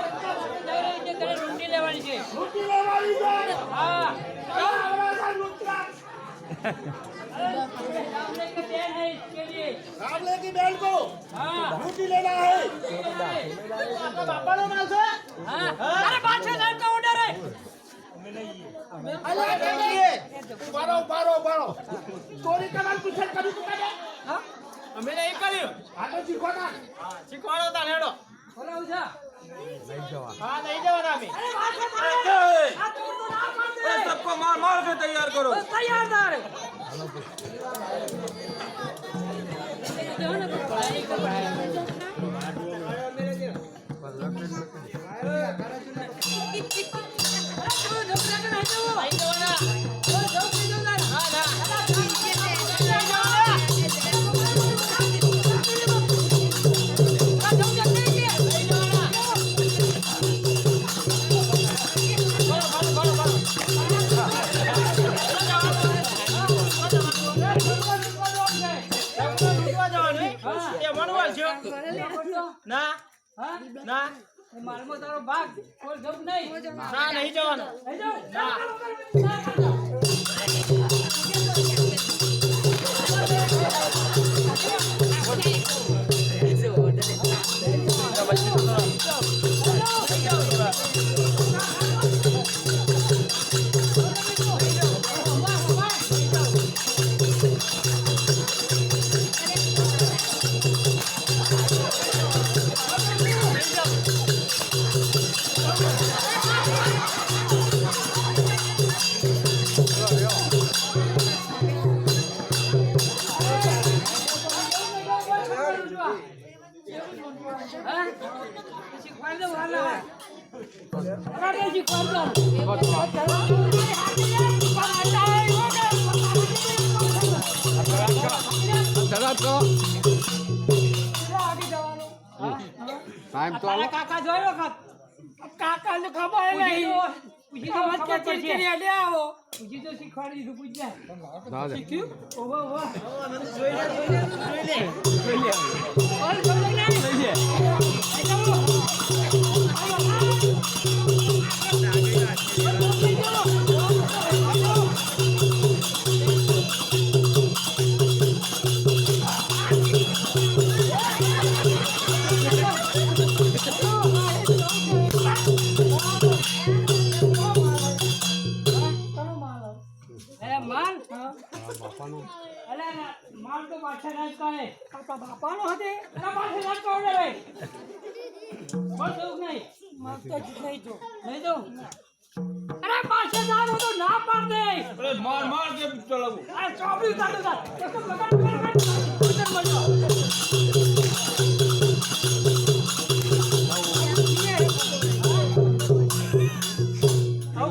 હરિયાણા લૂંટી લેવાની છે. હા रामले की बहन है इसके लिए. रामले की बहन को हाँ लूटी लेना है। आपका बापा नो माल से. हाँ अरे बादशाह साहब का ऑर्डर है. अल्लाह के लिए बारो बारो बारो चोरी का माल कुछ कभी तो करे हाँ અમે નહીં કર્યું आगे सीखो ना શીખવાડો તા હેડો बोला उठा. હા નહીં જવાના અમે अरे बादशाह साहब हाथ तोड़ दो ना मार दे. सबको मार मार के तैयार करो बस तैयार था रे. जो ना पढ़ाई कर रहा है. એ વણવા છે ના હા ના એ મારમાં તારો ભાગ કોઈ જબ નહીં. ના નહીં જવાનું લઈ જાઓ. ના. ના શીખવાડી દે વાલા અરે શીખવાડ ટાઈમ તો આવો. કાકા જોયો કાકા ને ખબર નહીં પૂછી તો મત કે ચીડચીડી અડે આવો પૂછી તો શીખવાડી દીધું પૂછ જા દાદા. શીખ્યું ઓહો ઓહો જોઈ લે ઓર જોઈ લે બાપાનું અલે માલ તો પાછા રાજ કહે કાકા બાપાનો હતે અરે પાછા રાજ કહો રે બોલ દઉં નહીં માર તો નહીં જો અરે પાછા જાનો તો ના પાડ દે અરે માર કે ચલાવું અરે ચોપડી ઉતાર દો એક તો લગન મળ્યો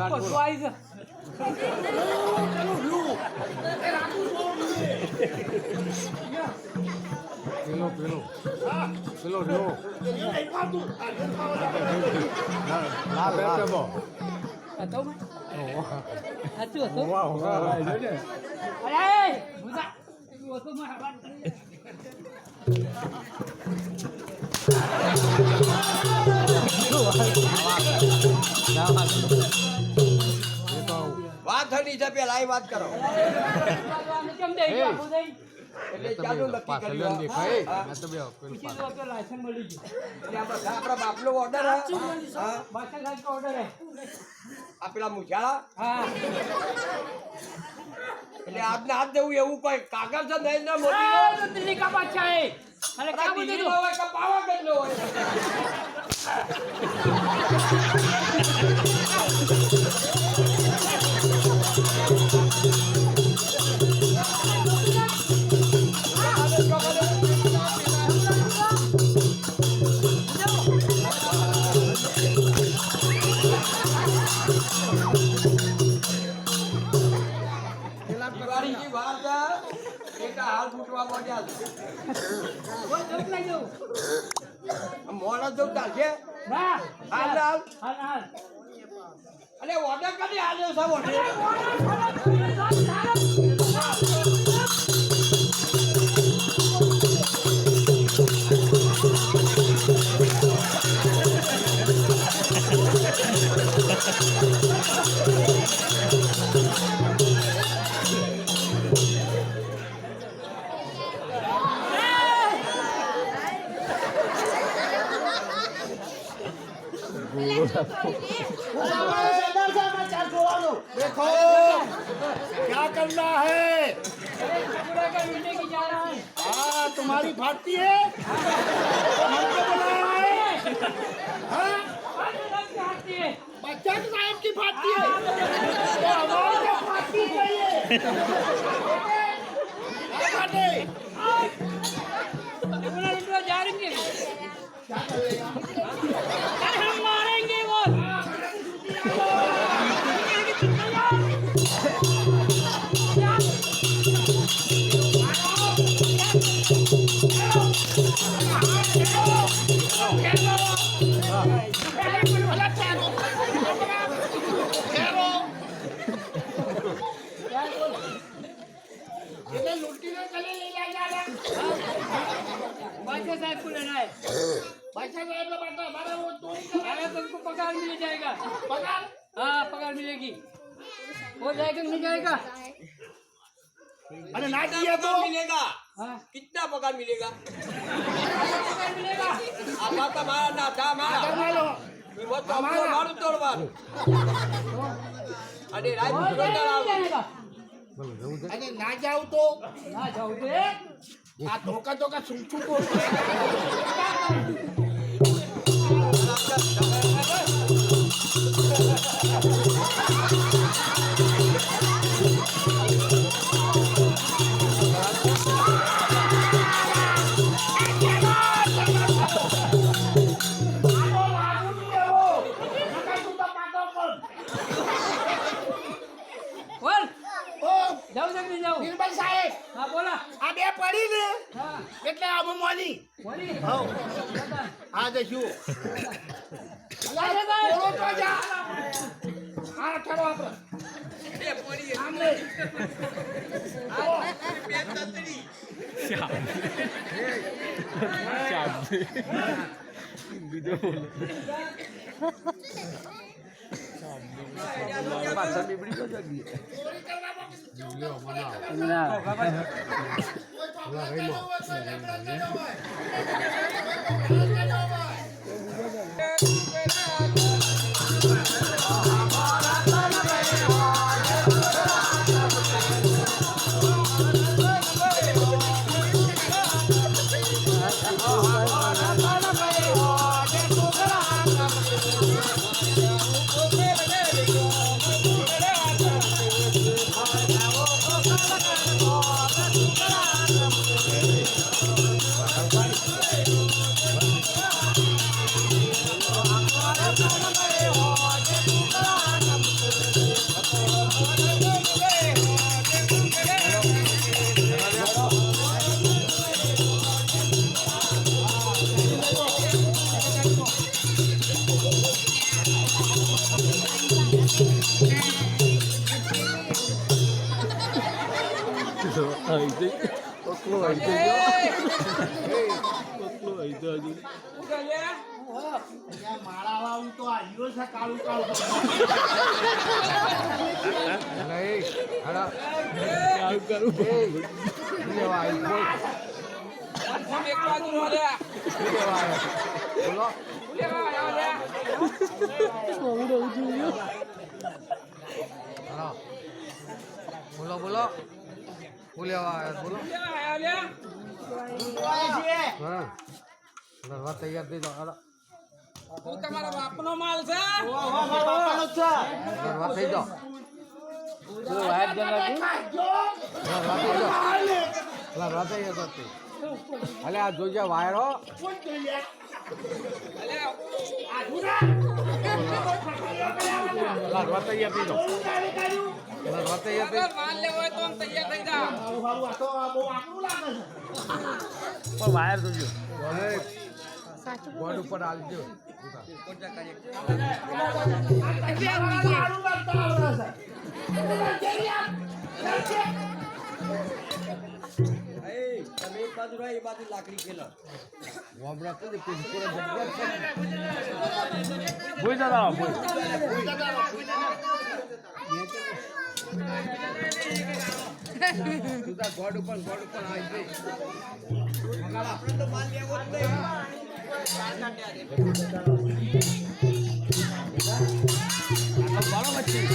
આવ પસુ આઈ જા પેલો રહ્યો. લાલ બેઠે બો. હતો મે હતું હતું વાહ વાહ અરે ભૂતા તું હતો મે વાત વાત હની છે પેલા વાત કરો કેમ દે બાપુ દે એટલે ચાલુ નક્કી કર્યું દેખાય. હા. મેં તો બે પૂછી દો તો લાયસન્સ મળી ગયું એટલે આપણા બાપનો ઓર્ડર હા બાદશાહ સાહેબ કા ઓર્ડર હે આ પેલા મુછાળા હા એટલે આજને આજ જવું એવું કોઈ કાગળ છે નહીં ને મોદી આ તો દિલ્હી કા બાદશાહ હે અરે કા બોલ દિલ્હીનો હોય કે પાવાગઢનો હોય દિવાળીની વાર છે એટલે હાલ ફૂટવા માંડ્યા છે બોલ જોક લઈ જાઉં મોડા જવું ચાલશે ના હાલ હાલ હાલ અરે ઓર્ડર કરી હાલ્યો છે ઓર્ડર देखो क्या करना है पूरा का मिलने की जा रहा है हाँ तुम्हारी फाटती है तो हमको बुलाया है हाँ बच्चा के साहब की फाटती है तो हमारी क्या फाटती चाहिए क्या फाटे पूरा लुटवा जा रही है अरे हम मारेंगे वो इधर लुट्टी में चले ले जा रहा बादशाह साहब को लेना है बच्चा साहब का बेटा हमारा वो चोरी कर अरे तुमको पगार मिल जाएगा पगार हाँ पगार मिलेगी हो जाएगा मिल जाएगा अरे ना दिया तो मिलेगा हाँ कितना पगार मिलेगा पगार मिलेगा आपा તમારા ના થા अगर મારા लो વિમો તો મારું તોડવાનું અને રાત हो ઉતરો जाएगा मिल जाएगा अरे ना जाओ तो ना जाओ दे आ धोखा धोखा सुन सुन को બોલ ઓ જાઉં છે કે નહીં જાઉં નિર્મલ સાહેબ હા બોલા આ બે પડી ને હા એટલે આમ મોની બોલી હો આ જશું થોડો તો જા આ ઠરો આપણે આમ લે મારા વાળું તો આવ્યો છે કાળું કાળું એક બાજુ નો લે તૈયાર થઈ જાઓ તું તમારા બાપનો માલ છે થઈ જાઓ અલે આ જોઈ જા વાયરો તૈયાર થઈ જાઓ માલ લેવો હોય તો આમ તૈયાર થઈ જા પણ વાયર જોજો બોર્ડ ઉપર આલજો તમે એક બાજુ રહો, એ બાજુ લાકડી ખેલો. વાબડા તો પૂરા જગ્યા છે ભૂઈ દાદા ભૂઈ તુદા ગોડ ઉપર આવી ગઈ આપણે તો માલ લેવો જ નહીં. બાળો મચ્છી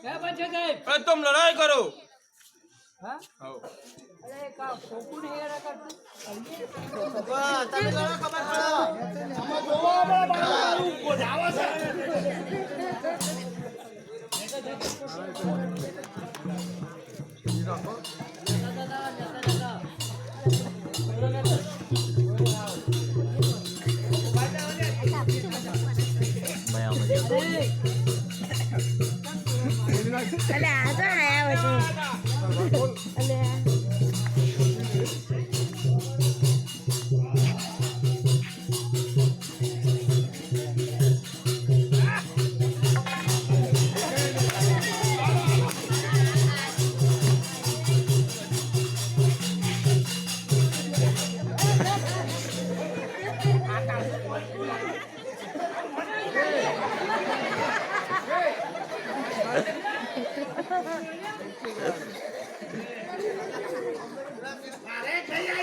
क्या बच्चे साहब अरे तुम लड़ाई करो हाँ अरे का फोकू नहीं है रखा તમે ખબર પડો આમાં જોવા બરાબર બોલાવા છે અરે આ તો આયા બધું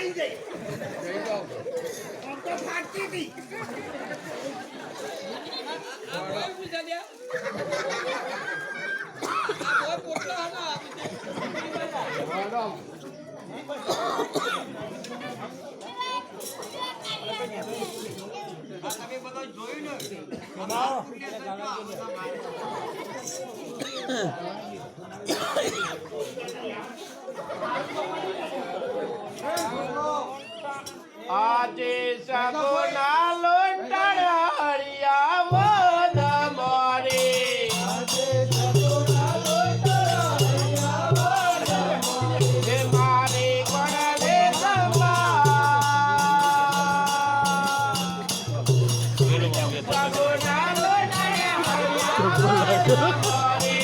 આવી ગઈ જઈ જાઓ. આમ તો ફાટતી હતી આ કોઈ પૂછે લ્યા. આ કોઈ પોટલો આનો આપી દે. મેડમ. આ તમે બધા જોયું ને અમારા પુણ્ય સંતો આ બધા મારે. આજે સગુના લોંટણ હરિયા વન મોરે હે મારે કોણને સંભા સગુના લોંટણ હરિયા વન મોરે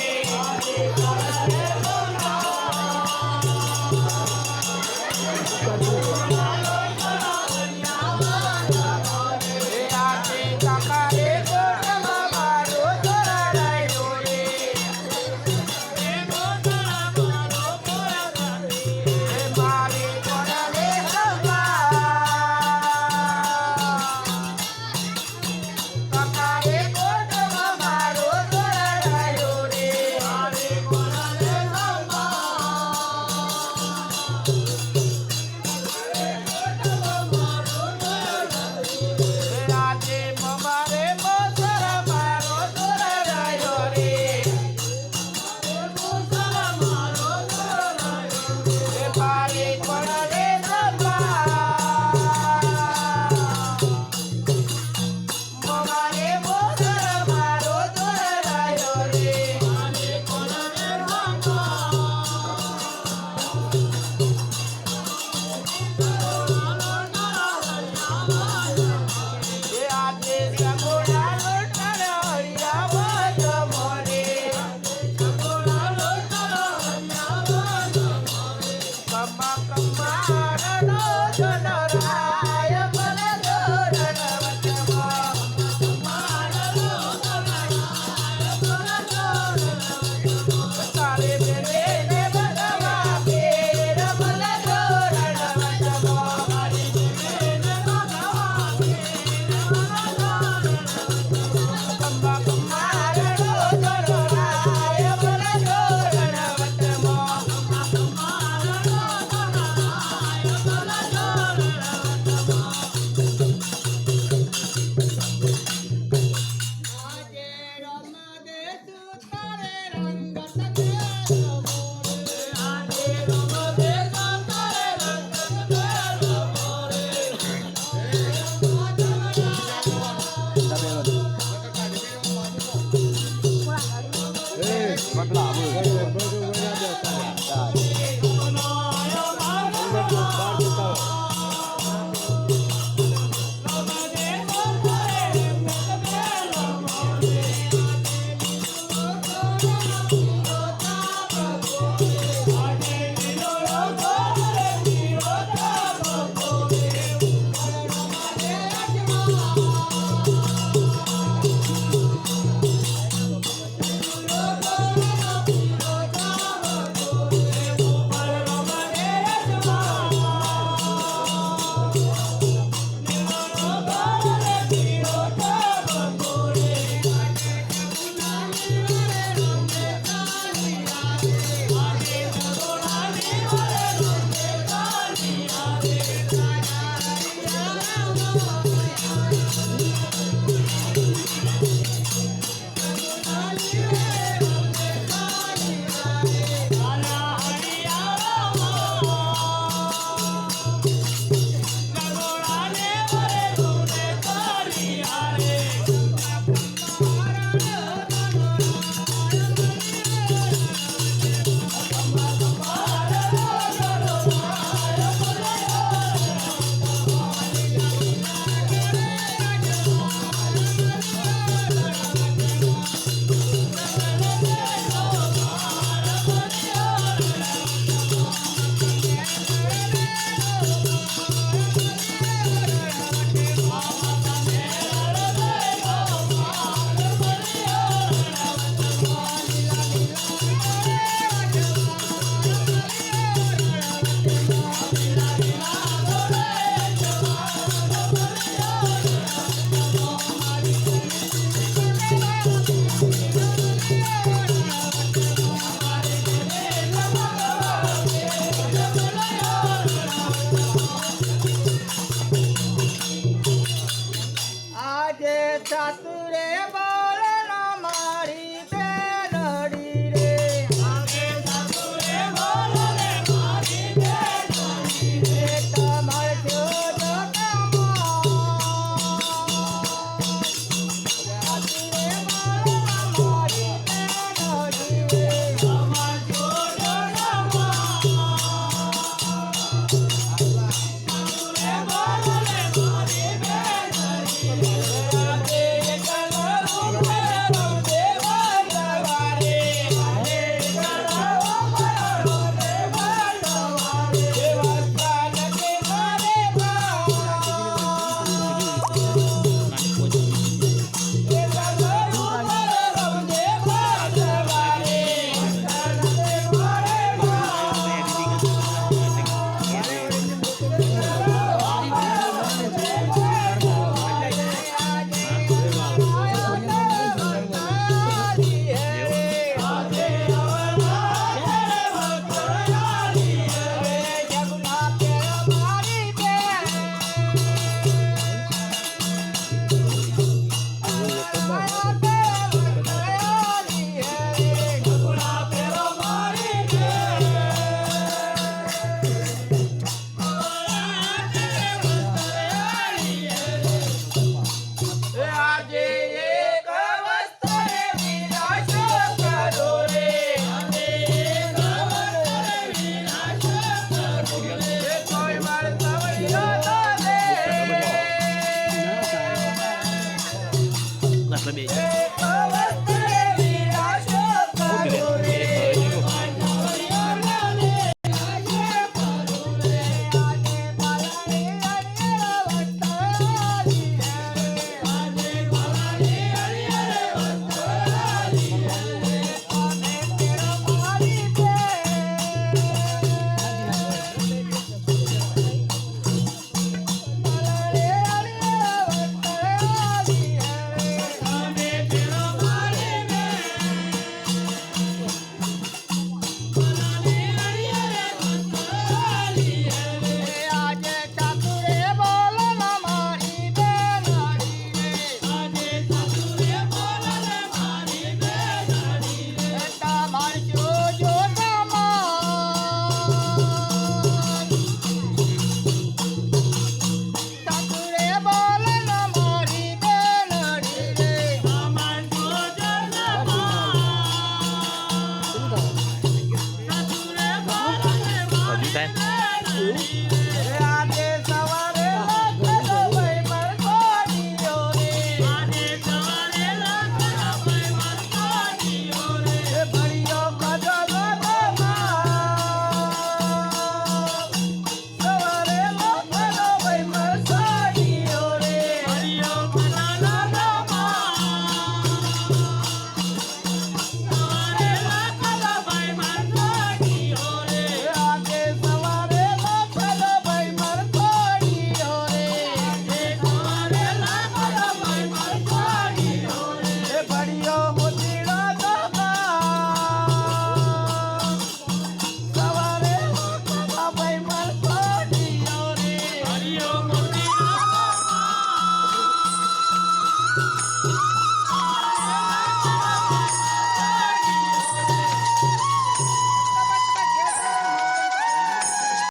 એવું